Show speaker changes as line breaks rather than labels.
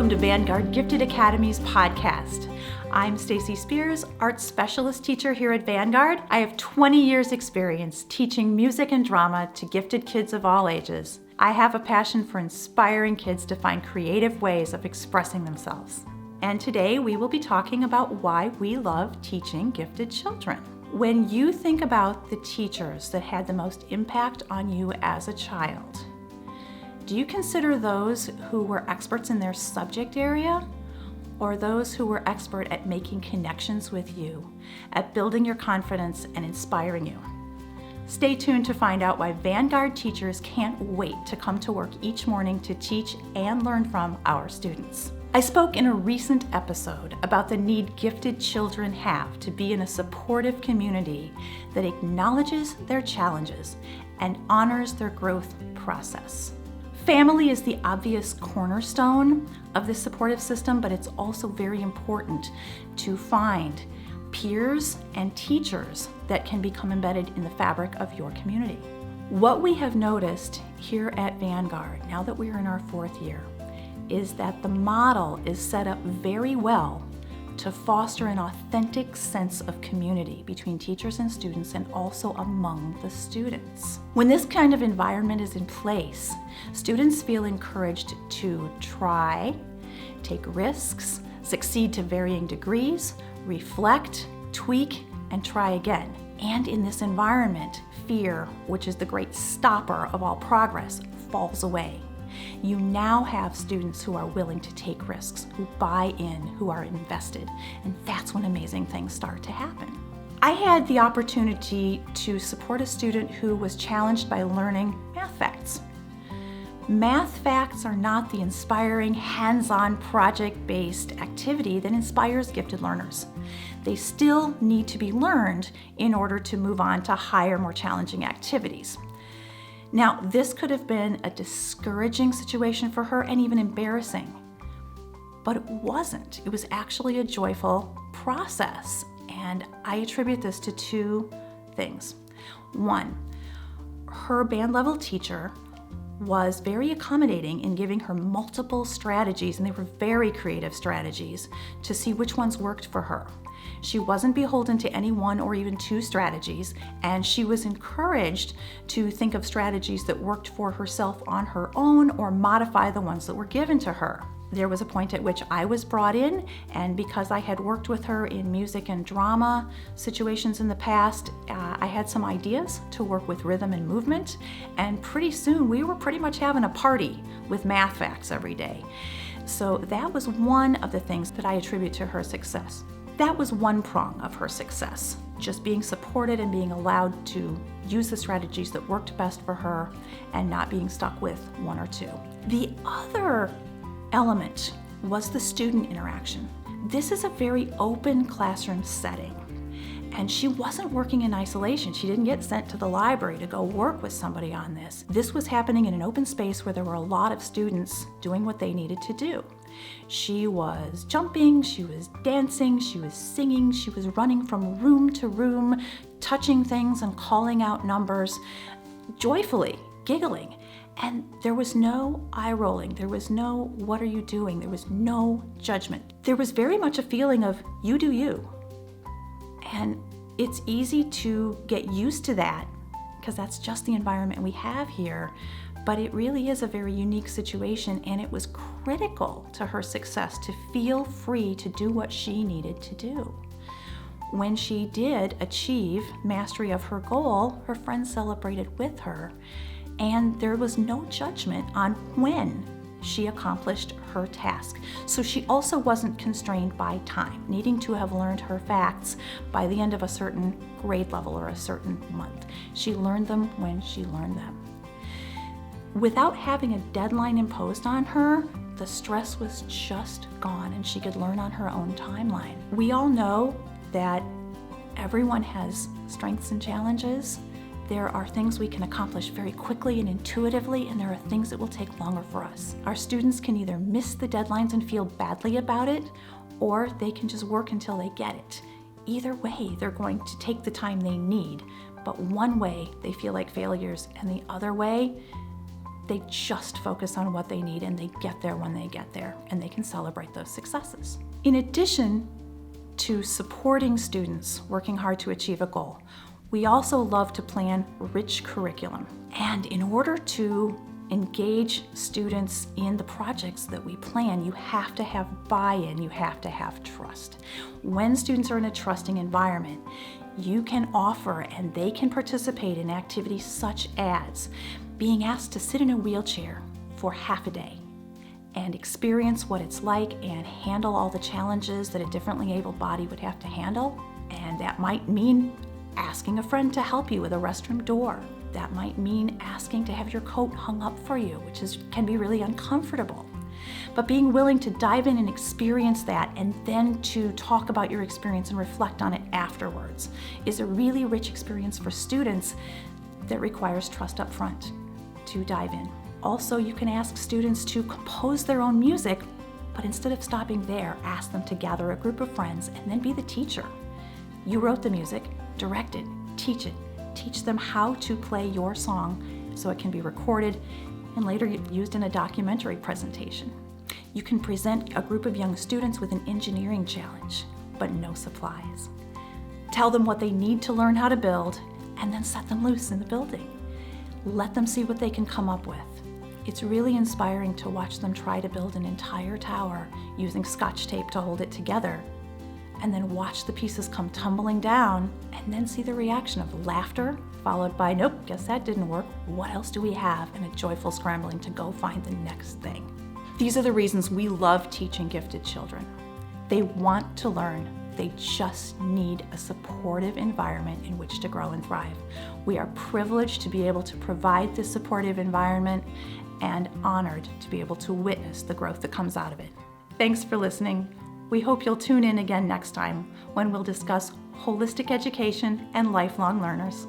Welcome to Vanguard Gifted Academy's podcast. I'm Stacey Spears, Art Specialist Teacher here at Vanguard. I have 20 years experience teaching music and drama to gifted kids of all ages. I have a passion for inspiring kids to find creative ways of expressing themselves. And today we will be talking about why we love teaching gifted children. When you think about the teachers that had the most impact on you as a child, do you consider those who were experts in their subject area, or those who were expert at making connections with you, at building your confidence and inspiring you? Stay tuned to find out why Vanguard teachers can't wait to come to work each morning to teach and learn from our students. I spoke in a recent episode about the need gifted children have to be in a supportive community that acknowledges their challenges and honors their growth process. Family is the obvious cornerstone of this supportive system, but it's also very important to find peers and teachers that can become embedded in the fabric of your community. What we have noticed here at Vanguard, now that we are in our 4th year, is that the model is set up very well to foster an authentic sense of community between teachers and students, and also among the students. When this kind of environment is in place, students feel encouraged to try, take risks, succeed to varying degrees, reflect, tweak, and try again. And in this environment, fear, which is the great stopper of all progress, falls away. You now have students who are willing to take risks, who buy in, who are invested, and that's when amazing things start to happen. I had the opportunity to support a student who was challenged by learning math facts. Math facts are not the inspiring, hands-on, project-based activity that inspires gifted learners. They still need to be learned in order to move on to higher, more challenging activities. Now, this could have been a discouraging situation for her and even embarrassing, but it wasn't. It was actually a joyful process, and I attribute this to 2 things. 1, her band level teacher was very accommodating in giving her multiple strategies, and they were very creative strategies, to see which ones worked for her. She wasn't beholden to any 1 or even 2 strategies, and she was encouraged to think of strategies that worked for herself on her own or modify the ones that were given to her. There was a point at which I was brought in, and because I had worked with her in music and drama situations in the past, I had some ideas to work with rhythm and movement, and pretty soon we were pretty much having a party with math facts every day. So that was one of the things that I attribute to her success. That was one prong of her success, just being supported and being allowed to use the strategies that worked best for her and not being stuck with 1 or 2. The other element was the student interaction. This is a very open classroom setting, and she wasn't working in isolation. She didn't get sent to the library to go work with somebody on this. This was happening in an open space where there were a lot of students doing what they needed to do. She was jumping, she was dancing, she was singing, she was running from room to room, touching things and calling out numbers, joyfully giggling. And there was no eye rolling, there was no "what are you doing?" There was no judgment. There was very much a feeling of you do you. And it's easy to get used to that because that's just the environment we have here. But it really is a very unique situation, and it was critical to her success to feel free to do what she needed to do. When she did achieve mastery of her goal, her friends celebrated with her, and there was no judgment on when she accomplished her task. So she also wasn't constrained by time, needing to have learned her facts by the end of a certain grade level or a certain month. She learned them when she learned them. Without having a deadline imposed on her, the stress was just gone and she could learn on her own timeline. We all know that everyone has strengths and challenges. There are things we can accomplish very quickly and intuitively, and there are things that will take longer for us. Our students can either miss the deadlines and feel badly about it, or they can just work until they get it. Either way, they're going to take the time they need, but one way they feel like failures, and the other way They just focus on what they need and they get there when they get there, and they can celebrate those successes. In addition to supporting students working hard to achieve a goal, we also love to plan rich curriculum. And in order to engage students in the projects that we plan, you have to have buy-in, you have to have trust. When students are in a trusting environment, you can offer and they can participate in activities such as being asked to sit in a wheelchair for half a day and experience what it's like and handle all the challenges that a differently abled body would have to handle. And that might mean asking a friend to help you with a restroom door. That might mean asking to have your coat hung up for you, which can be really uncomfortable. But being willing to dive in and experience that and then to talk about your experience and reflect on it afterwards is a really rich experience for students that requires trust up front to dive in. Also, you can ask students to compose their own music, but instead of stopping there, ask them to gather a group of friends and then be the teacher. You wrote the music, direct it, teach it. Teach them how to play your song so it can be recorded and later used in a documentary presentation. You can present a group of young students with an engineering challenge, but no supplies. Tell them what they need to learn how to build and then set them loose in the building. Let them see what they can come up with. It's really inspiring to watch them try to build an entire tower using Scotch tape to hold it together, and then watch the pieces come tumbling down and then see the reaction of laughter followed by, nope, guess that didn't work. What else do we have? And a joyful scrambling to go find the next thing. These are the reasons we love teaching gifted children. They want to learn. They just need a supportive environment in which to grow and thrive. We are privileged to be able to provide this supportive environment and honored to be able to witness the growth that comes out of it. Thanks for listening. We hope you'll tune in again next time when we'll discuss holistic education and lifelong learners.